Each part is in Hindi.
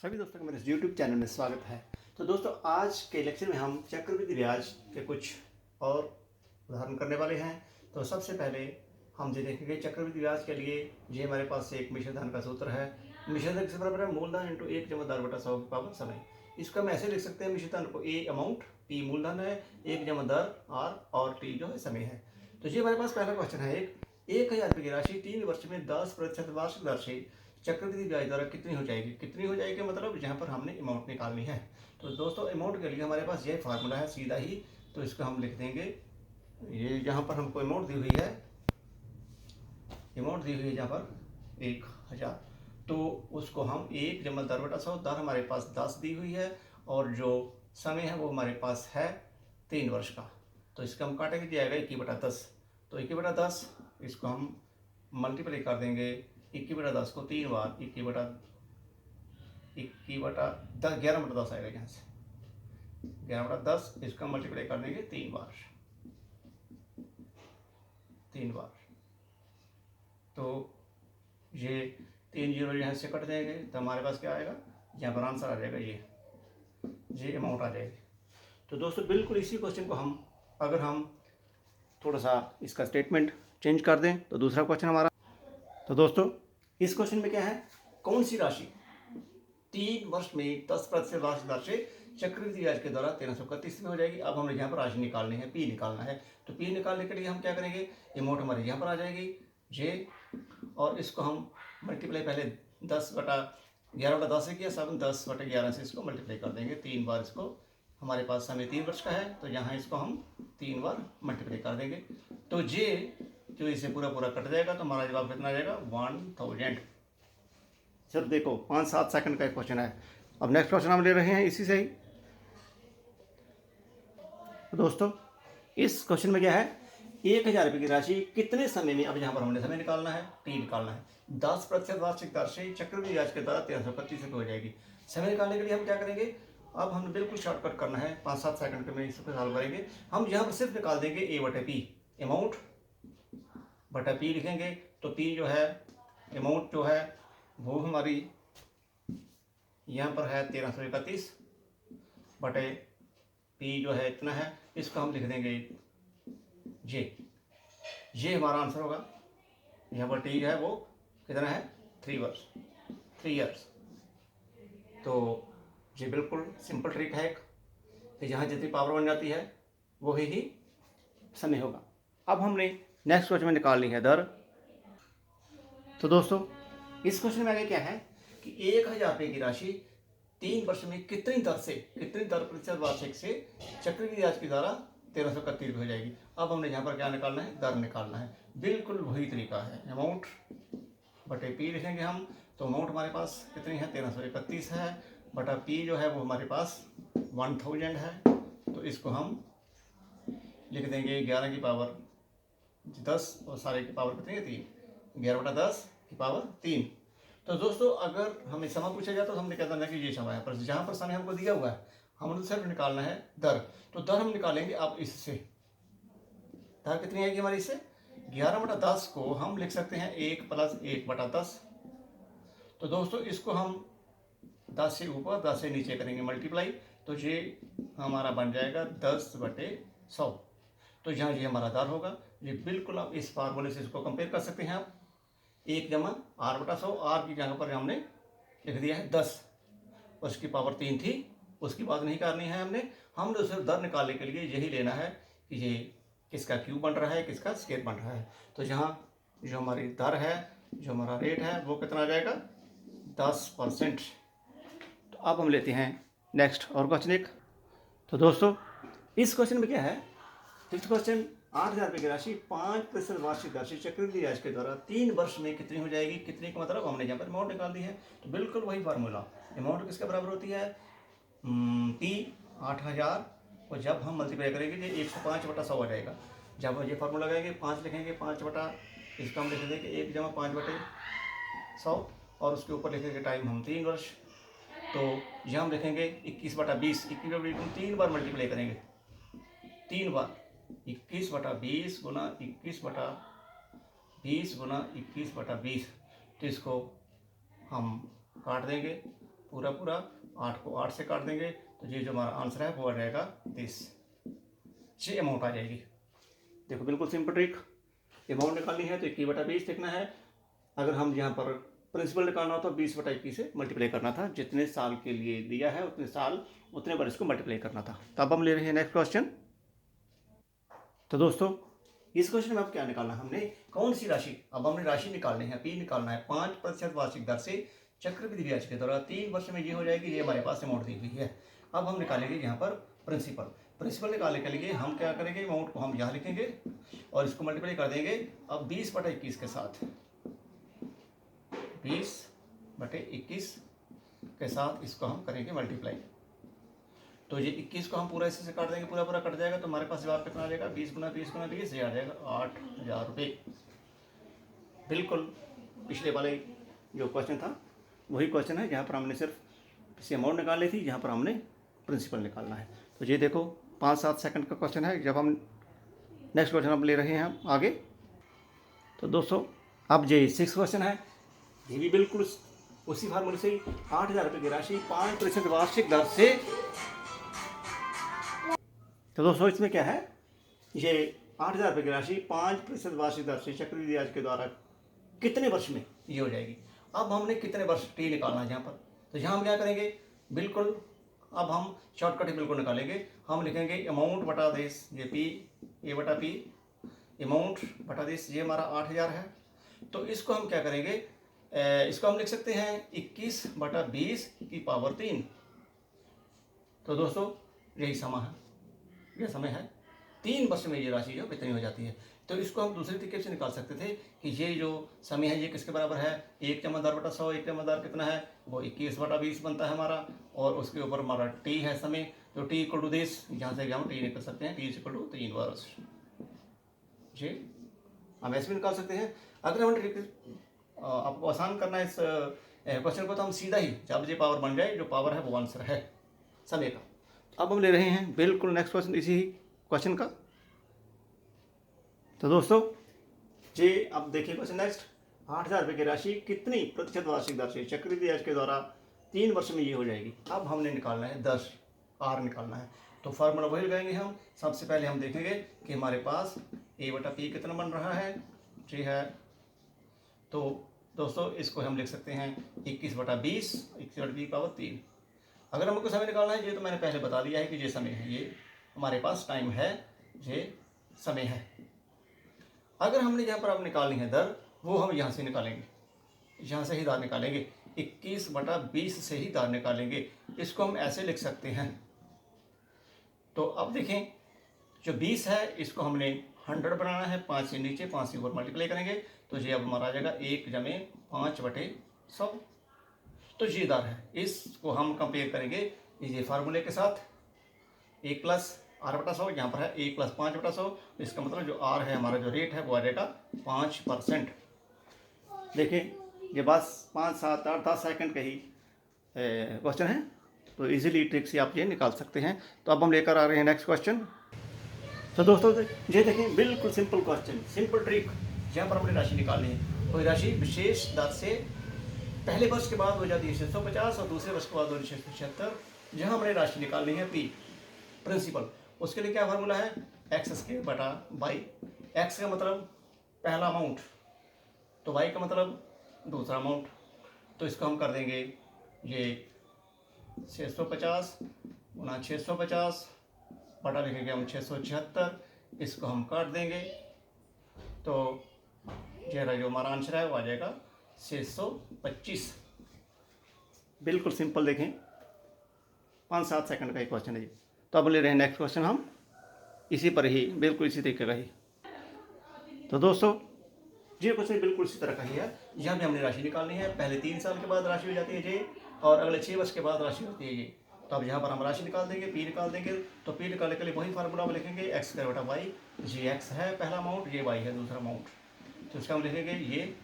सभी दोस्तों का मेरे YouTube चैनल में स्वागत है। तो दोस्तों आज के लेक्चर में हम चक्रवृद्धि ब्याज के कुछ और उदाहरण करने वाले हैं। तो सबसे पहले हम ये देखेंगे चक्रवृद्धि ब्याज के लिए ये हमारे पास एक मिश्र धन का सूत्र है। मिश्र धन किस बराबर है? मूलधन इंटू 1 जमा 10/100 की पावर समय। इसको हम ऐसे लिख सकते हैं, मिश्र धन को ए अमाउंट, पी मूलधन है, 1 जमा दर आर और टी जो है समय है। तो ये हमारे पास पहला क्वेश्चन है। 1,000 रुपये की राशि 3 वर्ष में 10% वार्षिक दर से चक्रवृद्धि ब्याज दर कितनी हो जाएगी? कितनी हो जाएगी मतलब यहाँ पर हमने अमाउंट निकालनी है। तो दोस्तों अमाउंट के लिए हमारे पास ये फार्मूला है सीधा ही, तो इसको हम लिख देंगे। ये यहाँ पर हमको अमाउंट दी हुई है, यहाँ पर 1,000, तो उसको हम 1 जमा 10/100, दर हमारे पास 10 दी हुई है और जो समय है वो हमारे पास है 3 वर्ष का। तो इसका हम काटेंगे, जाएगा 21/10। तो 21/10 इसको हम मल्टीप्लाई कर देंगे 21/10 को 3 बार, 11/10 आएगा यहाँ से 11/10। इसका मल्टीप्लाई कर देंगे 3 बार, तो ये 3 जीरो यहाँ से कट जाएंगे, तो हमारे पास क्या आएगा? यहाँ पर आंसर आ जाएगा, ये अमाउंट आ जाएगी। तो दोस्तों बिल्कुल इसी क्वेश्चन को अगर हम थोड़ा सा इसका स्टेटमेंट चेंज कर दें तो दूसरा क्वेश्चन हमारा। तो दोस्तों इस क्वेश्चन में क्या है? कौन सी राशि 3 वर्ष में 10% वार्षिक दर से चक्रवृद्धि ब्याज के द्वारा 1331 में हो जाएगी। अब हमें यहाँ पर राशि निकालनी है, पी निकालना है। तो पी निकालने के लिए हम क्या करेंगे? अमाउंट हमारे यहाँ पर आ जाएगी जे, और इसको हम मल्टीप्लाई पहले 11/10 से किया, सब 10/11 से इसको मल्टीप्लाई कर देंगे 3 बार। इसको हमारे पास समय 3 वर्ष का है, तो यहाँ इसको हम 3 बार मल्टीप्लाई कर देंगे। तो जे जो इसे पूरा कट जाएगा, तो हमारा जवाब कितना आ जाएगा? 1000। सर देखो 5-7 सेकंड का क्वेश्चन है। अब नेक्स्ट क्वेश्चन हम ले रहे हैं इसी से ही। तो दोस्तों इस क्वेश्चन में क्या है? 1,000 रुपये की राशि कितने समय में, अब यहाँ पर हमने समय निकालना है, टी निकालना है, 10% वार्षिक दर से चक्रवृद्धि ब्याज के द्वारा 1331 रुपये हो जाएगी। समय निकालने के लिए हम क्या करेंगे? अब हमें बिल्कुल शॉर्टकट करना है, 5-7 सेकंड में इसको सॉल्व करेंगे। हम यहाँ पर सिर्फ निकाल देंगे A/P, अमाउंट बटा पी लिखेंगे। तो पी जो है, अमाउंट जो है वो हमारी यहाँ पर है 1331 बटे पी जो है इतना है, इसको हम लिख देंगे ये हमारा आंसर होगा। यहाँ पर टी जो है वो कितना है? 3 ईयर्स। तो ये बिल्कुल सिंपल ट्रिक है कि जहाँ जितनी पावर बन जाती है वही ही समय होगा। अब हमने नेक्स्ट क्वेश्चन में निकालनी है दर। तो दोस्तों इस क्वेश्चन में आगे क्या है कि 1,000 रुपये की राशि 3 वर्ष में कितनी दर प्रतिशत वार्षिक से चक्रवृद्धि ब्याज के द्वारा 1331 हो जाएगी। अब हमने यहाँ पर क्या निकालना है? दर निकालना है। बिल्कुल वही तरीका है, अमाउंट बटे पी लिखेंगे हम। तो अमाउंट हमारे पास कितनी है? 1331 है, बटा पी जो है वो हमारे पास 1000 है। तो इसको हम लिख देंगे 11 की पावर 10 और सारे की पावर कितनी है? 3, 11/10 की पावर 3। तो दोस्तों अगर हमें समय पूछा जाए तो हमने क्या करना है कि ये समय है, पर जहाँ पर समय हमको दिया हुआ है हमने सिर्फ निकालना है दर। तो दर हम निकालेंगे अब इससे। दर कितनी आएगी हमारी इससे? 11/10 को हम लिख सकते हैं 1 + 1/10। तो दोस्तों इसको हम 10 से ऊपर 10 से नीचे करेंगे मल्टीप्लाई, तो ये हमारा बन जाएगा 10/100। तो यहाँ ये हमारा दर होगा। ये बिल्कुल आप इस फार्मूले से इसको कंपेयर कर सकते हैं। आप 1 जमा r/100, आर की जगह पर हमने लिख दिया है 10, उसकी पावर 3 थी, उसकी बात नहीं करनी है हमने सिर्फ दर निकालने के लिए यही लेना है कि ये किसका क्यूब बन रहा है, किसका स्केयर बन रहा है। तो यहाँ जो हमारी दर है, जो हमारा रेट है वो कितना आ जाएगा? 10%। तो अब हम लेते हैं नेक्स्ट और क्वेश्चन एक। तो दोस्तों इस क्वेश्चन में क्या है? फिफ्थ क्वेश्चन, 8,000 रुपये की राशि 5% वार्षिक दर से चक्रवृद्धि ब्याज के द्वारा 3 वर्ष में कितनी हो जाएगी? कितनी का मतलब हमने यहाँ पर अमाउंट निकाल दी है। तो बिल्कुल वही फार्मूला, अमाउंट किसके बराबर होती है? पी 8,000 को जब हम मल्टीप्लाई करेंगे तो 105/100 आ जाएगा। जब ये फार्मूला लगाएंगे 5 लिखेंगे, 5 इसका हम लिख देंगे 1 जमा 5/100 और उसके ऊपर लिखेंगे टाइम हम 3 वर्ष। तो यहाँ हम लिखेंगे 21/20, 21/20 3 बार मल्टीप्लाई करेंगे, 3 बार 21/20 गुना 21/20 गुना 21/20। तो इसको हम काट देंगे पूरा पूरा 8 को 8 से काट देंगे तो ये जो हमारा आंसर है वो आ जाएगा 30। ये अमाउंट आ जाएगी। देखो बिल्कुल सिंपल ट्रिक। अमाउंट निकालनी है तो 21/20 लिखना है। अगर हम यहाँ पर प्रिंसिपल निकालना हो तो 20/21 से मल्टीप्लाई करना था। जितने साल के लिए दिया है उतने साल उतने बार इसको मल्टीप्लाई करना था। तो अब हम ले रहे हैं नेक्स्ट क्वेश्चन। तो दोस्तों इस क्वेश्चन में अब क्या निकालना है हमने, कौन सी राशि, अब हमने राशि निकालनी है, पी निकालना है। 5% वार्षिक दर से चक्रवृद्धि ब्याज के द्वारा 3 वर्ष में ये हो जाएगी। ये हमारे पास अमाउंट दी हुई है। अब हम निकालेंगे यहाँ पर प्रिंसिपल निकालने के लिए हम क्या करेंगे, अमाउंट को हम यहाँ लिखेंगे और इसको मल्टीप्लाई कर देंगे अब 20/21 के साथ। 20/21 के साथ इसको हम करेंगे मल्टीप्लाई। तो ये 21 को हम पूरा इसी से काट देंगे, पूरा पूरा कट जाएगा तो हमारे पास जवाब कितना आ जाएगा, 20 × 20 × 20 ये आ जाएगा 8,000 रुपये। बिल्कुल पिछले वाले जो क्वेश्चन था वही क्वेश्चन है, जहाँ पर हमने सिर्फ इसी अमाउंट निकाली थी, यहाँ पर हमने प्रिंसिपल निकालना है। तो ये देखो 5-7 सेकंड का क्वेश्चन है। जब हम नेक्स्ट क्वेश्चन हम ले रहे हैं हम आगे। तो दोस्तों अब ये 6 क्वेश्चन है। ये भी बिल्कुल उसी फार्मूले से 8,000 रुपये की राशि 5% वार्षिक दर से। तो दोस्तों इसमें क्या है, ये 8,000 रुपये की राशि 5% वार्षिक दर से चक्रवृद्धि ब्याज के द्वारा कितने वर्ष में ये हो जाएगी। अब हमने कितने वर्ष टी निकालना है यहाँ पर। तो यहाँ हम क्या करेंगे, बिल्कुल अब हम शॉर्टकट ही बिल्कुल निकालेंगे। हम लिखेंगे अमाउंट बटा देश, ये पी, ए बटा पी, अमाउंट बटा देश, ये हमारा 8,000 है। तो इसको हम क्या करेंगे, इसको हम लिख सकते हैं 21/20 की पावर 3। तो दोस्तों यही समय है, यह समय है 3 वर्ष में ये राशि जो कितनी हो जाती है। तो इसको हम दूसरे तरीके से निकाल सकते थे कि ये जो समय है ये किसके बराबर है, 1/10/100। 1/10 कितना है, वो 21/20 बनता है हमारा। और उसके ऊपर हमारा टी है समय, तो टी इक्वल टू दिस, यहाँ से हम टी निकल सकते हैं, टी इक्वल टू 3 वर्ष। जी हम ऐसे भी निकाल सकते हैं। अगर हम आपको आसान करना है इस क्वेश्चन को, तो हम सीधा ही जब ये पावर बन जाए, जो पावर है वो आंसर है समय का। अब हम ले रहे हैं बिल्कुल नेक्स्ट क्वेश्चन इसी क्वेश्चन का। तो दोस्तों जी अब देखिए क्वेश्चन नेक्स्ट। 8,000 रुपये की राशि कितनी प्रतिशत वार्षिक दर से चक्रवृद्धि ब्याज के द्वारा 3 वर्ष में ये हो जाएगी। अब हमने निकालना है 10 आर निकालना है। तो फार्मूला वही लगाएंगे हम। सबसे पहले हम देखेंगे कि हमारे पास ए बटा पी कितना बन रहा है, जी है। तो दोस्तों इसको हम लिख सकते हैं 21/20, 21/20 पावर 3। अगर हमको समय निकालना है, ये तो मैंने पहले बता दिया है कि ये समय है, ये हमारे पास टाइम है, ये समय है। अगर हमने यहाँ पर अब निकालनी है दर, वो हम यहाँ से निकालेंगे, यहाँ से ही दर निकालेंगे, 21/20 से ही दर निकालेंगे। इसको हम ऐसे लिख सकते हैं। तो अब देखें जो 20 है इसको हमने 100 बनाना है, 5 से नीचे 5 से ऊपर मल्टीप्लाई करेंगे तो ये अब हमारा आ जाएगा 1/5/100। तो ये दर है। इसको हम कंपेयर करेंगे ये फार्मूले के साथ, 1+R/100, यहाँ पर है 1+5/100। इसका मतलब जो R है हमारा, जो रेट है वो आ जाएगा 5%। देखिए ये बस 5, 7, 8, 10 सेकंड का ही क्वेश्चन है, तो इजीली ट्रिक से आप ये निकाल सकते हैं। तो अब हम लेकर आ रहे हैं नेक्स्ट क्वेश्चन। तो दोस्तों ये देखें बिल्कुल सिंपल क्वेश्चन, सिंपल ट्रिक। यहाँ पर हमने राशि निकालनी है। कोई राशि विशेष दर से पहले वर्ष के बाद हो जाती है 650 और दूसरे वर्ष के बाद हो जाती है 676। जहाँ हमने राशि निकालनी है पी प्रिंसिपल, उसके लिए क्या फार्मूला है, x²/y। x का मतलब पहला अमाउंट, तो y का मतलब दूसरा अमाउंट। तो इसको हम कर देंगे ये 650 × 650 बटा लिखेंगे हम 676। इसको हम काट देंगे तो जो हमारा आंसर है वो आ जाएगा 625। बिल्कुल सिंपल, देखें 5-7 सेकंड का ही क्वेश्चन है जी। तो अब ले रहे हैं नेक्स्ट क्वेश्चन हम, इसी पर ही बिल्कुल इसी तरीके का ही। तो दोस्तों ये क्वेश्चन बिल्कुल इसी तरह का ही है। यहाँ भी हमने राशि निकालनी है। पहले 3 साल के बाद राशि हो जाती है ये, और अगले 6 वर्ष के बाद राशि होती है ये। तो अब यहाँ पर हम राशि निकाल देंगे, पी निकाल देंगे। तो पी निकालने के लिए वही फार्मूला में लिखेंगे x²/y। ये x है पहला अमाउंट, ये y है दूसरा अमाउंट। तो इसका हम लिखेंगे, ये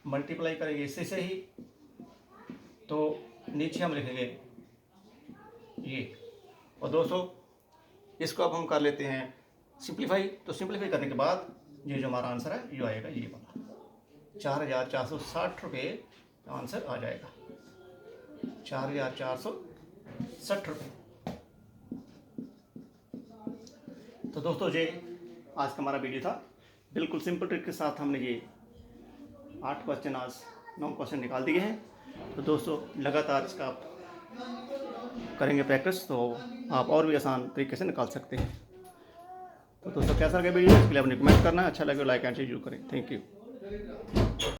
मल्टीप्लाई करेंगे इससे से ही, तो नीचे हम लिखेंगे ये। और दोस्तों इसको अब हम कर लेते हैं सिंप्लीफाई। तो सिंप्लीफाई करने के बाद ये जो हमारा आंसर है ये आएगा, ये वाला 4,460 रुपये आंसर आ जाएगा। 4,460 रुपये। तो दोस्तों ये आज का हमारा वीडियो था। बिल्कुल सिंपल ट्रिक के साथ हमने ये 8 क्वेश्चन, आज 9 क्वेश्चन निकाल दिए हैं। तो दोस्तों लगातार इसका आप करेंगे प्रैक्टिस तो आप और भी आसान तरीके से निकाल सकते हैं। तो दोस्तों कैसा लगा वीडियो, इसके लिए आपने कमेंट करना है। अच्छा लगे लाइक एंड शेयर जरूर करें। Thank you.